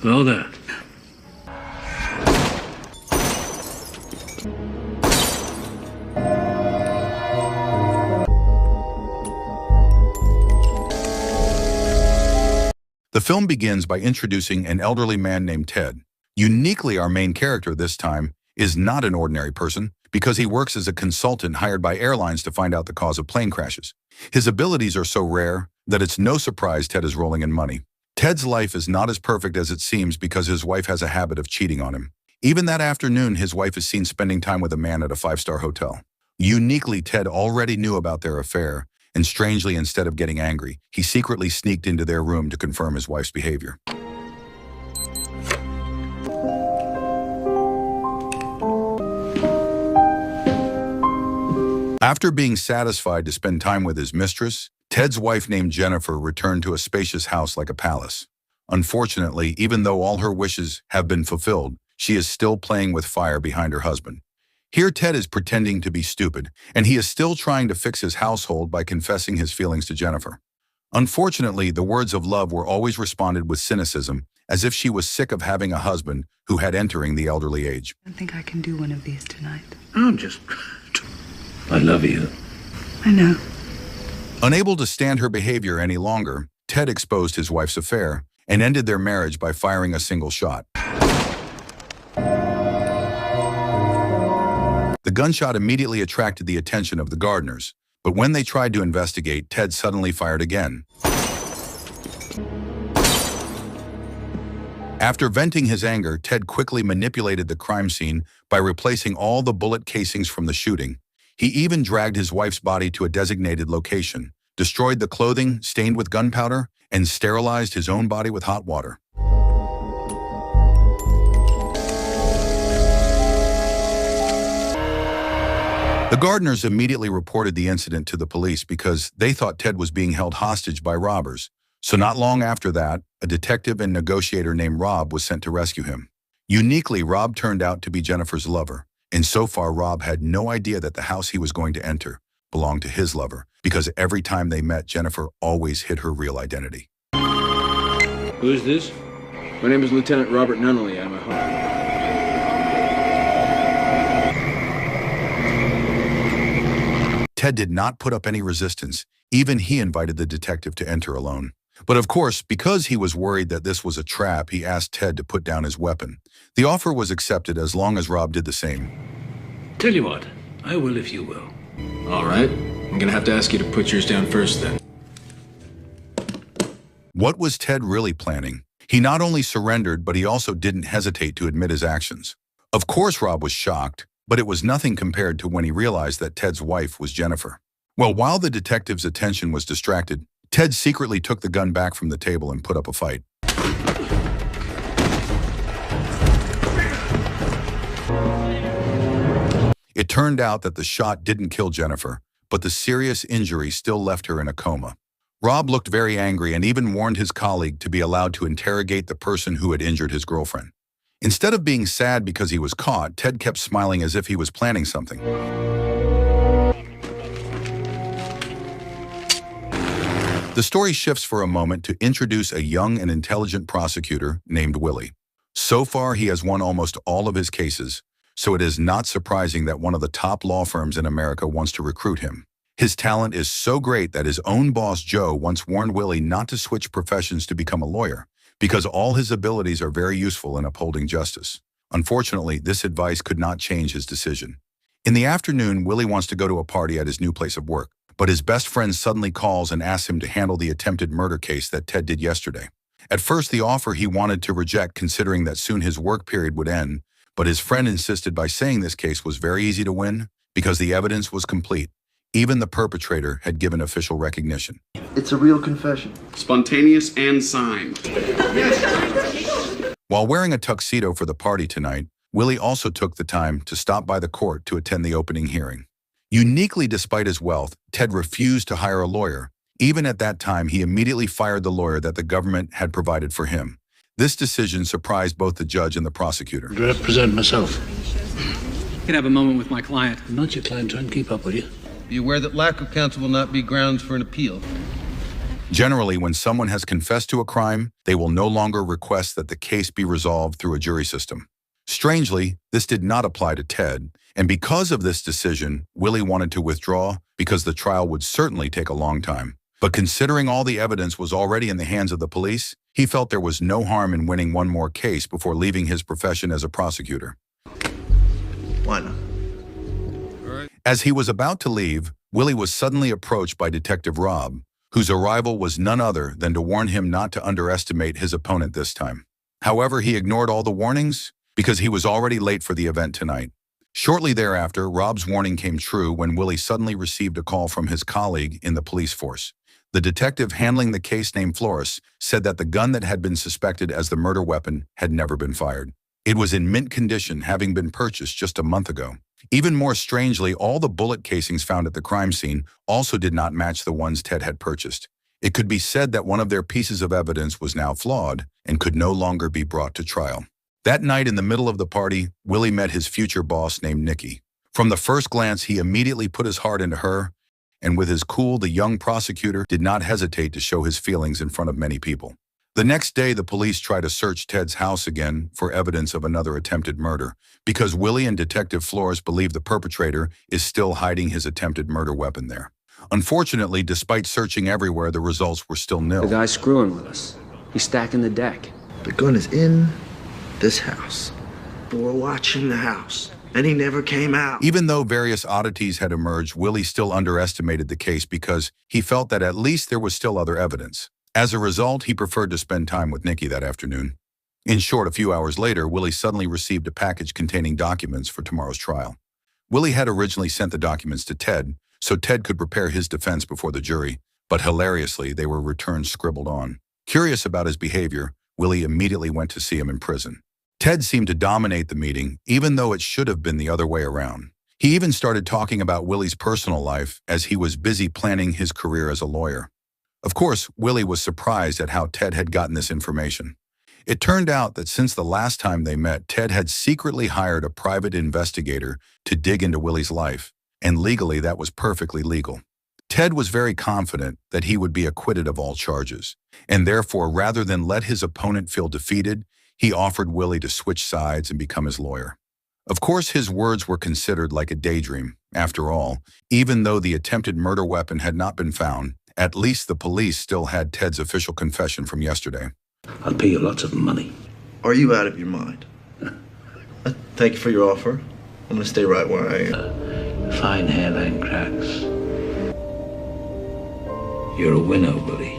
Hello there. The film begins by introducing an elderly man named Ted. Uniquely, our main character this time is not an ordinary person because he works as a consultant hired by airlines to find out the cause of plane crashes. His abilities are so rare that it's no surprise Ted is rolling in money. Ted's life is not as perfect as it seems because his wife has a habit of cheating on him. Even that afternoon, his wife is seen spending time with a man at a five-star hotel. Uniquely, Ted already knew about their affair, and strangely, instead of getting angry, he secretly sneaked into their room to confirm his wife's behavior. After being satisfied to spend time with his mistress, Ted's wife named Jennifer returned to a spacious house like a palace. Unfortunately, even though all her wishes have been fulfilled, she is still playing with fire behind her husband. Here Ted is pretending to be stupid, and he is still trying to fix his household by confessing his feelings to Jennifer. Unfortunately, the words of love were always responded with cynicism, as if she was sick of having a husband who had entering the elderly age. I think I can do one of these tonight. I love you. I know. Unable to stand her behavior any longer, Ted exposed his wife's affair and ended their marriage by firing a single shot. The gunshot immediately attracted the attention of the gardeners, but when they tried to investigate, Ted suddenly fired again. After venting his anger, Ted quickly manipulated the crime scene by replacing all the bullet casings from the shooting. He even dragged his wife's body to a designated location, destroyed the clothing stained with gunpowder, and sterilized his own body with hot water. The gardeners immediately reported the incident to the police because they thought Ted was being held hostage by robbers. So not long after that, a detective and negotiator named Rob was sent to rescue him. Uniquely, Rob turned out to be Jennifer's lover, and so far Rob had no idea that the house he was going to enter belonged to his lover, because every time they met, Jennifer always hid her real identity. Who is this? My name is Lieutenant Robert Nunnally. I'm a home. Ted did not put up any resistance. Even he invited the detective to enter alone. But of course, because he was worried that this was a trap, he asked Ted to put down his weapon. The offer was accepted as long as Rob did the same. Tell you what, I will if you will. All right. I'm gonna have to ask you to put yours down first then. What was Ted really planning? He not only surrendered, but he also didn't hesitate to admit his actions. Of course, Rob was shocked, but it was nothing compared to when he realized that Ted's wife was Jennifer. Well, while the detective's attention was distracted, Ted secretly took the gun back from the table and put up a fight. It turned out that the shot didn't kill Jennifer, but the serious injury still left her in a coma. Rob looked very angry and even warned his colleague to be allowed to interrogate the person who had injured his girlfriend. Instead of being sad because he was caught, Ted kept smiling as if he was planning something. The story shifts for a moment to introduce a young and intelligent prosecutor named Willie. So far, he has won almost all of his cases, so it is not surprising that one of the top law firms in America wants to recruit him. His talent is so great that his own boss, Joe, once warned Willie not to switch professions to become a lawyer, because all his abilities are very useful in upholding justice. Unfortunately, this advice could not change his decision. In the afternoon, Willie wants to go to a party at his new place of work, but his best friend suddenly calls and asks him to handle the attempted murder case that Ted did yesterday. At first, the offer he wanted to reject, considering that soon his work period would end, but his friend insisted by saying this case was very easy to win because the evidence was complete. Even the perpetrator had given official recognition. It's a real confession. Spontaneous and signed. While wearing a tuxedo for the party tonight, Willie also took the time to stop by the court to attend the opening hearing. Uniquely, despite his wealth, Ted refused to hire a lawyer. Even at that time, he immediately fired the lawyer that the government had provided for him. This decision surprised both the judge and the prosecutor. To represent myself. I can have a moment with my client. I'm not your client, try and keep up with you. Be aware that lack of counsel will not be grounds for an appeal. Generally, when someone has confessed to a crime, they will no longer request that the case be resolved through a jury system. Strangely, this did not apply to Ted, and because of this decision, Willie wanted to withdraw because the trial would certainly take a long time. But considering all the evidence was already in the hands of the police, he felt there was no harm in winning one more case before leaving his profession as a prosecutor. Why not? As he was about to leave, Willie was suddenly approached by Detective Rob, whose arrival was none other than to warn him not to underestimate his opponent this time. However, he ignored all the warnings because he was already late for the event tonight. Shortly thereafter, Rob's warning came true when Willie suddenly received a call from his colleague in the police force. The detective handling the case named Flores said that the gun that had been suspected as the murder weapon had never been fired. It was in mint condition, having been purchased just a month ago. Even more strangely, all the bullet casings found at the crime scene also did not match the ones Ted had purchased. It could be said that one of their pieces of evidence was now flawed and could no longer be brought to trial. That night, in the middle of the party, Willie met his future boss named Nikki. From the first glance, he immediately put his heart into her, and with his cool, the young prosecutor did not hesitate to show his feelings in front of many people. The next day, the police tried to search Ted's house again for evidence of another attempted murder, because Willie and Detective Flores believe the perpetrator is still hiding his attempted murder weapon there. Unfortunately, despite searching everywhere, the results were still nil. The guy's screwing with us. He's stacking the deck. The gun is in this house. But we're watching the house, and he never came out. Even though various oddities had emerged, Willie still underestimated the case because he felt that at least there was still other evidence. As a result, he preferred to spend time with Nikki that afternoon. In short, a few hours later, Willie suddenly received a package containing documents for tomorrow's trial. Willie had originally sent the documents to Ted, so Ted could prepare his defense before the jury, but hilariously, they were returned scribbled on. Curious about his behavior, Willie immediately went to see him in prison. Ted seemed to dominate the meeting, even though it should have been the other way around. He even started talking about Willie's personal life as he was busy planning his career as a lawyer. Of course, Willie was surprised at how Ted had gotten this information. It turned out that since the last time they met, Ted had secretly hired a private investigator to dig into Willie's life, and legally that was perfectly legal. Ted was very confident that he would be acquitted of all charges, and therefore, rather than let his opponent feel defeated, he offered Willie to switch sides and become his lawyer. Of course, his words were considered like a daydream. After all, even though the attempted murder weapon had not been found, at least the police still had Ted's official confession from yesterday. I'll pay you lots of money. Are you out of your mind? Thank you for your offer. I'm gonna stay right where I am. Fine hairline cracks. You're a winner, Willie.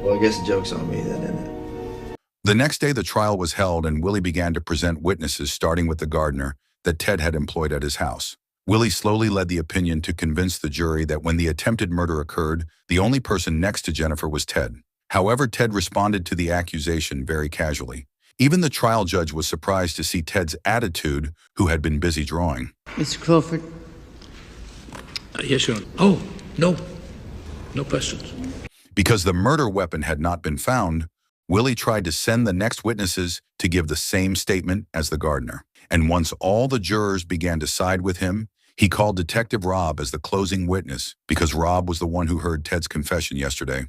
Well, I guess the joke's on me then, isn't it? The next day, the trial was held, and Willie began to present witnesses, starting with the gardener that Ted had employed at his house. Willie slowly led the opinion to convince the jury that when the attempted murder occurred, the only person next to Jennifer was Ted. However, Ted responded to the accusation very casually. Even the trial judge was surprised to see Ted's attitude, who had been busy drawing. Mr. Crawford, Yes, Your Honor. Oh, no. No questions. Because the murder weapon had not been found, Willie tried to send the next witnesses to give the same statement as the gardener. And once all the jurors began to side with him, he called Detective Rob as the closing witness because Rob was the one who heard Ted's confession yesterday.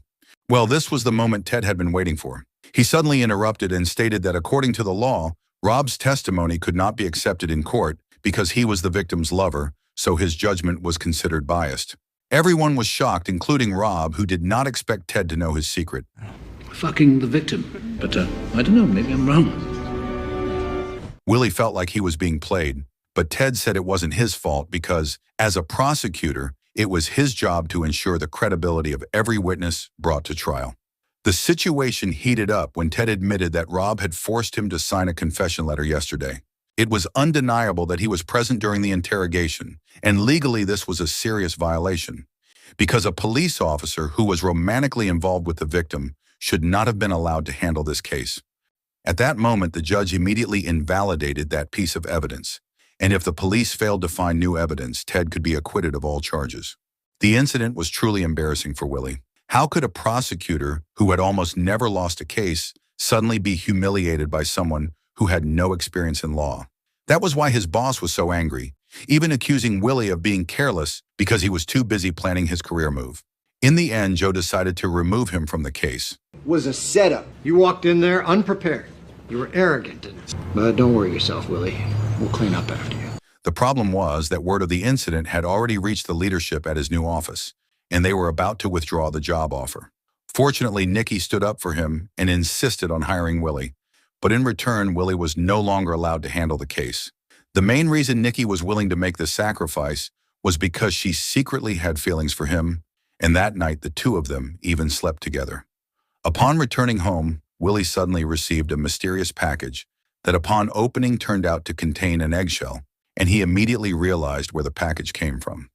Well, this was the moment Ted had been waiting for. He suddenly interrupted and stated that according to the law, Rob's testimony could not be accepted in court because he was the victim's lover, so his judgment was considered biased. Everyone was shocked, including Rob, who did not expect Ted to know his secret. Fucking the victim. But, I don't know, maybe I'm wrong. Willie felt like he was being played, but Ted said it wasn't his fault because, as a prosecutor, it was his job to ensure the credibility of every witness brought to trial. The situation heated up when Ted admitted that Rob had forced him to sign a confession letter yesterday. It was undeniable that he was present during the interrogation, and legally this was a serious violation, because a police officer who was romantically involved with the victim should not have been allowed to handle this case. At that moment, the judge immediately invalidated that piece of evidence, and if the police failed to find new evidence, Ted could be acquitted of all charges. The incident was truly embarrassing for Willie. How could a prosecutor who had almost never lost a case suddenly be humiliated by someone who had no experience in law? That was why his boss was so angry, even accusing Willie of being careless because he was too busy planning his career move. In the end, Joe decided to remove him from the case. Was a setup. You walked in there unprepared. You were arrogant. But don't worry yourself, Willie. We'll clean up after you. The problem was that word of the incident had already reached the leadership at his new office, and they were about to withdraw the job offer. Fortunately, Nicky stood up for him and insisted on hiring Willie, but in return, Willie was no longer allowed to handle the case. The main reason Nicky was willing to make this sacrifice was because she secretly had feelings for him, and that night the two of them even slept together. Upon returning home, Willie suddenly received a mysterious package that upon opening turned out to contain an eggshell, and he immediately realized where the package came from.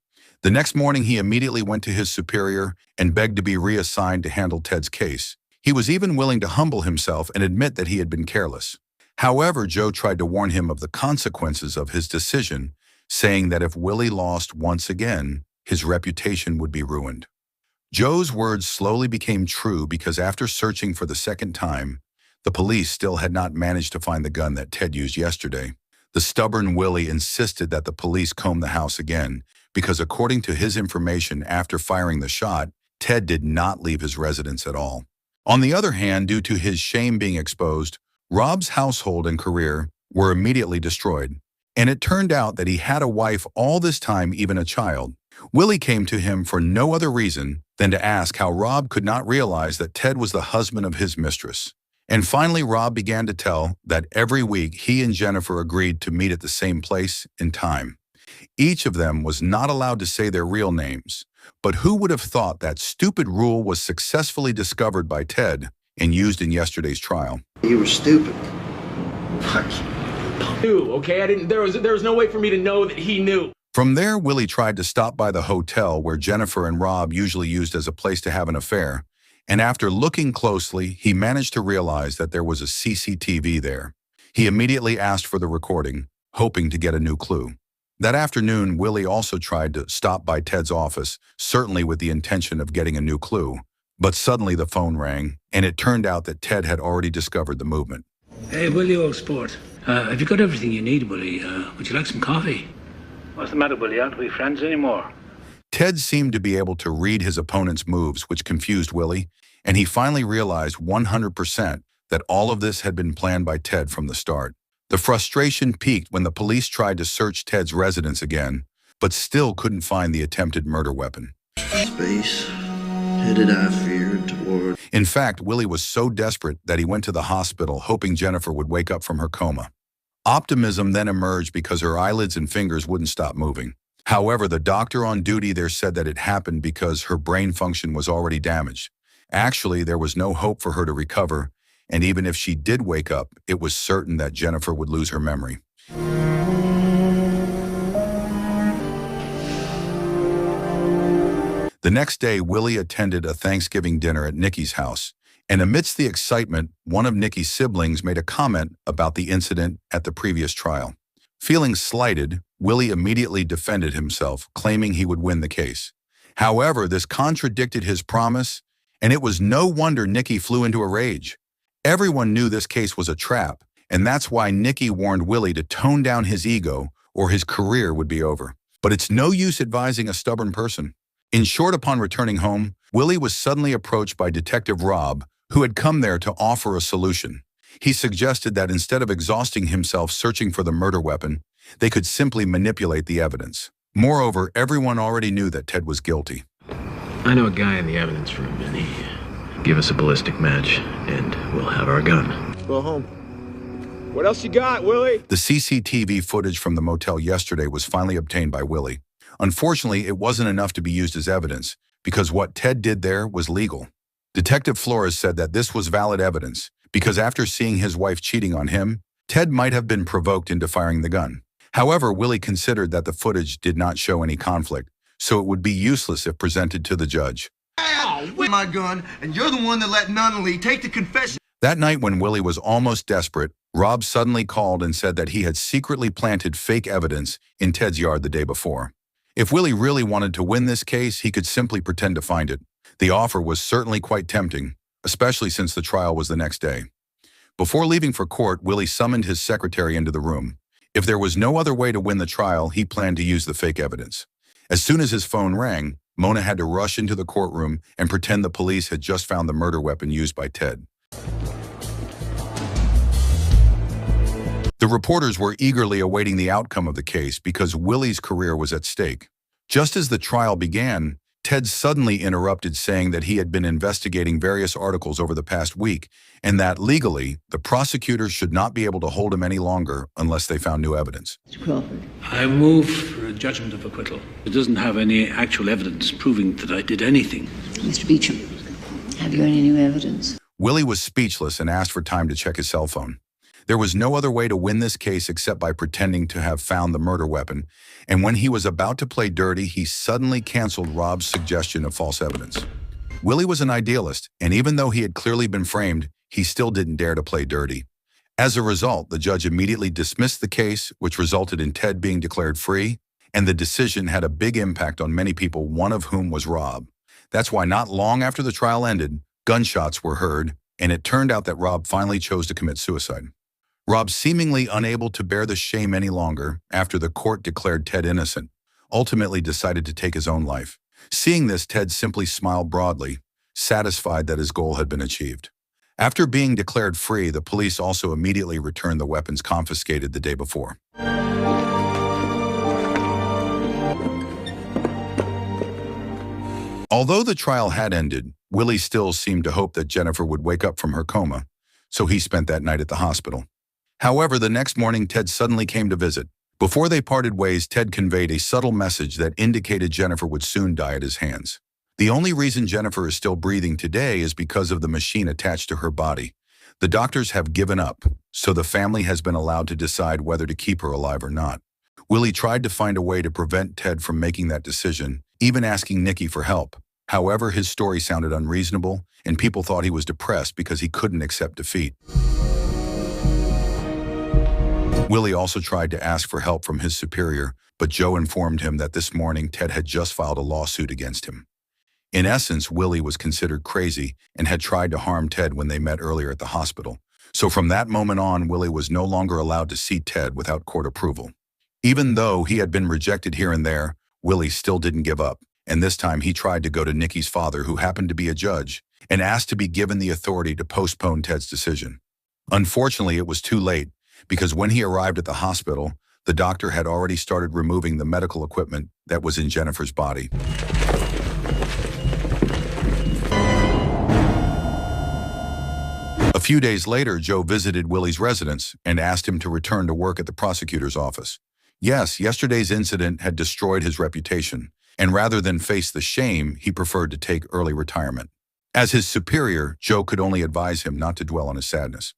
The next morning, he immediately went to his superior and begged to be reassigned to handle Ted's case. He was even willing to humble himself and admit that he had been careless. However, Joe tried to warn him of the consequences of his decision, saying that if Willie lost once again, his reputation would be ruined. Joe's words slowly became true because after searching for the second time, the police still had not managed to find the gun that Ted used yesterday. The stubborn Willie insisted that the police comb the house again because according to his information after firing the shot, Ted did not leave his residence at all. On the other hand, due to his shame being exposed, Rob's household and career were immediately destroyed, and it turned out that he had a wife all this time, even a child. Willie came to him for no other reason than to ask how Rob could not realize that Ted was the husband of his mistress. And finally, Rob began to tell that every week he and Jennifer agreed to meet at the same place and time. Each of them was not allowed to say their real names, but who would have thought that stupid rule was successfully discovered by Ted and used in yesterday's trial? You were stupid. Okay, there was no way for me to know that he knew. From there, Willie tried to stop by the hotel where Jennifer and Rob usually used as a place to have an affair, and after looking closely, he managed to realize that there was a CCTV there. He immediately asked for the recording, hoping to get a new clue. That afternoon, Willie also tried to stop by Ted's office, certainly with the intention of getting a new clue. But suddenly the phone rang, and it turned out that Ted had already discovered the movement. Hey, Willie, old sport. Have you got everything you need, Willie? Would you like some coffee? What's the matter, Willie? Aren't we friends anymore? Ted seemed to be able to read his opponent's moves, which confused Willie, and he finally realized 100% that all of this had been planned by Ted from the start. The frustration peaked when the police tried to search Ted's residence again, but still couldn't find the attempted murder weapon. Space, headed I feared toward. In fact, Willie was so desperate that he went to the hospital hoping Jennifer would wake up from her coma. Optimism then emerged because her eyelids and fingers wouldn't stop moving. However, the doctor on duty there said that it happened because her brain function was already damaged. Actually, there was no hope for her to recover, and even if she did wake up, it was certain that Jennifer would lose her memory. The next day, Willie attended a Thanksgiving dinner at Nicky's house, and amidst the excitement, one of Nicky's siblings made a comment about the incident at the previous trial. Feeling slighted, Willie immediately defended himself, claiming he would win the case. However, this contradicted his promise, and it was no wonder Nicky flew into a rage. Everyone knew this case was a trap, and that's why Nicky warned Willie to tone down his ego or his career would be over. But it's no use advising a stubborn person. In short, upon returning home, Willie was suddenly approached by Detective Rob, who had come there to offer a solution. He suggested that instead of exhausting himself searching for the murder weapon, they could simply manipulate the evidence. Moreover, everyone already knew that Ted was guilty. I know a guy in the evidence room, and he give us a ballistic match, and we'll have our gun. Go home. What else you got, Willie? The CCTV footage from the motel yesterday was finally obtained by Willie. Unfortunately, it wasn't enough to be used as evidence, because what Ted did there was legal. Detective Flores said that this was valid evidence, because after seeing his wife cheating on him, Ted might have been provoked into firing the gun. However, Willie considered that the footage did not show any conflict, so it would be useless if presented to the judge. With my gun, and you're the one that let Nunnally take the confession. That night when Willie was almost desperate, Rob suddenly called and said that he had secretly planted fake evidence in Ted's yard the day before. If Willie really wanted to win this case, he could simply pretend to find it. The offer was certainly quite tempting, especially since the trial was the next day. Before leaving for court, Willie summoned his secretary into the room. If there was no other way to win the trial, he planned to use the fake evidence. As soon as his phone rang, Mona had to rush into the courtroom and pretend the police had just found the murder weapon used by Ted. The reporters were eagerly awaiting the outcome of the case because Willie's career was at stake. Just as the trial began, Ted suddenly interrupted, saying that he had been investigating various articles over the past week and that, legally, the prosecutors should not be able to hold him any longer unless they found new evidence. Mr. Crawford. I move for a judgment of acquittal. It doesn't have any actual evidence proving that I did anything. Mr. Beecham, have you any new evidence? Willie was speechless and asked for time to check his cell phone. There was no other way to win this case except by pretending to have found the murder weapon, and when he was about to play dirty, he suddenly canceled Rob's suggestion of false evidence. Willie was an idealist, and even though he had clearly been framed, he still didn't dare to play dirty. As a result, the judge immediately dismissed the case, which resulted in Ted being declared free, and the decision had a big impact on many people, one of whom was Rob. That's why not long after the trial ended, gunshots were heard, and it turned out that Rob finally chose to commit suicide. Rob, seemingly unable to bear the shame any longer after the court declared Ted innocent, ultimately decided to take his own life. Seeing this, Ted simply smiled broadly, satisfied that his goal had been achieved. After being declared free, the police also immediately returned the weapons confiscated the day before. Although the trial had ended, Willie still seemed to hope that Jennifer would wake up from her coma, so he spent that night at the hospital. However, the next morning, Ted suddenly came to visit. Before they parted ways, Ted conveyed a subtle message that indicated Jennifer would soon die at his hands. The only reason Jennifer is still breathing today is because of the machine attached to her body. The doctors have given up, so the family has been allowed to decide whether to keep her alive or not. Willie tried to find a way to prevent Ted from making that decision, even asking Nikki for help. However, his story sounded unreasonable, and people thought he was depressed because he couldn't accept defeat. Willie also tried to ask for help from his superior, but Joe informed him that this morning Ted had just filed a lawsuit against him. In essence, Willie was considered crazy and had tried to harm Ted when they met earlier at the hospital. So from that moment on, Willie was no longer allowed to see Ted without court approval. Even though he had been rejected here and there, Willie still didn't give up, and this time he tried to go to Nikki's father, who happened to be a judge, and asked to be given the authority to postpone Ted's decision. Unfortunately, it was too late, because when he arrived at the hospital, the doctor had already started removing the medical equipment that was in Jennifer's body. A few days later, Joe visited Willie's residence and asked him to return to work at the prosecutor's office. Yes, yesterday's incident had destroyed his reputation, and rather than face the shame, he preferred to take early retirement. As his superior, Joe could only advise him not to dwell on his sadness.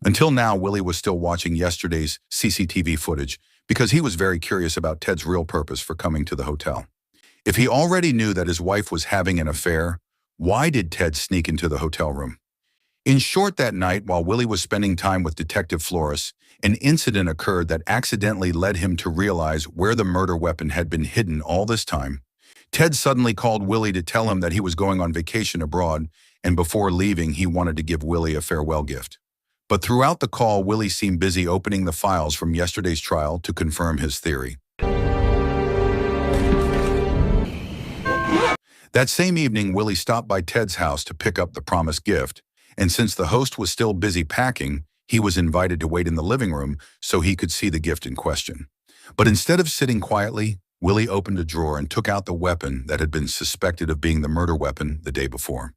Until now, Willie was still watching yesterday's CCTV footage because he was very curious about Ted's real purpose for coming to the hotel. If he already knew that his wife was having an affair, why did Ted sneak into the hotel room? In short, that night, while Willie was spending time with Detective Flores, an incident occurred that accidentally led him to realize where the murder weapon had been hidden all this time. Ted suddenly called Willie to tell him that he was going on vacation abroad, and before leaving, he wanted to give Willie a farewell gift. But throughout the call, Willie seemed busy opening the files from yesterday's trial to confirm his theory. That same evening, Willie stopped by Ted's house to pick up the promised gift, and since the host was still busy packing, he was invited to wait in the living room so he could see the gift in question. But instead of sitting quietly, Willie opened a drawer and took out the weapon that had been suspected of being the murder weapon the day before.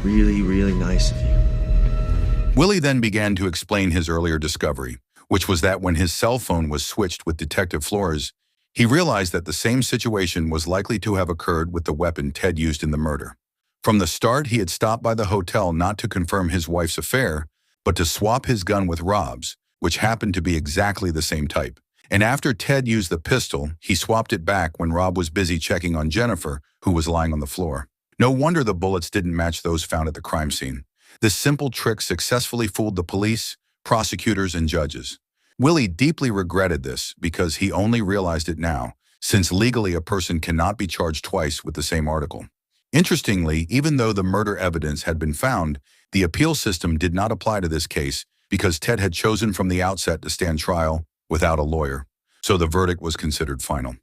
Really, really nice of you. Willie then began to explain his earlier discovery, which was that when his cell phone was switched with Detective Flores, he realized that the same situation was likely to have occurred with the weapon Ted used in the murder. From the start, he had stopped by the hotel not to confirm his wife's affair, but to swap his gun with Rob's, which happened to be exactly the same type. And after Ted used the pistol, he swapped it back when Rob was busy checking on Jennifer, who was lying on the floor. No wonder the bullets didn't match those found at the crime scene. This simple trick successfully fooled the police, prosecutors, and judges. Willie deeply regretted this because he only realized it now, since legally a person cannot be charged twice with the same article. Interestingly, even though the murder evidence had been found, the appeal system did not apply to this case because Ted had chosen from the outset to stand trial without a lawyer, so the verdict was considered final.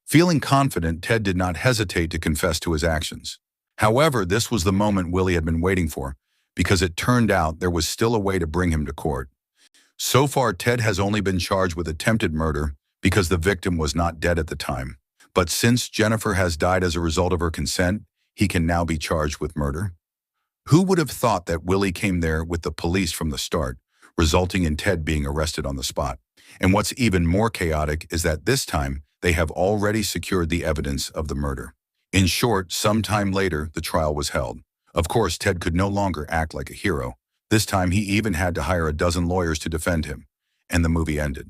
Feeling confident, Ted did not hesitate to confess to his actions. However, this was the moment Willie had been waiting for, because it turned out there was still a way to bring him to court. So far, Ted has only been charged with attempted murder because the victim was not dead at the time. But since Jennifer has died as a result of her consent, he can now be charged with murder. Who would have thought that Willie came there with the police from the start, resulting in Ted being arrested on the spot? And what's even more chaotic is that this time, they have already secured the evidence of the murder. In short, sometime later, the trial was held. Of course, Ted could no longer act like a hero. This time, he even had to hire a dozen lawyers to defend him. And the movie ended.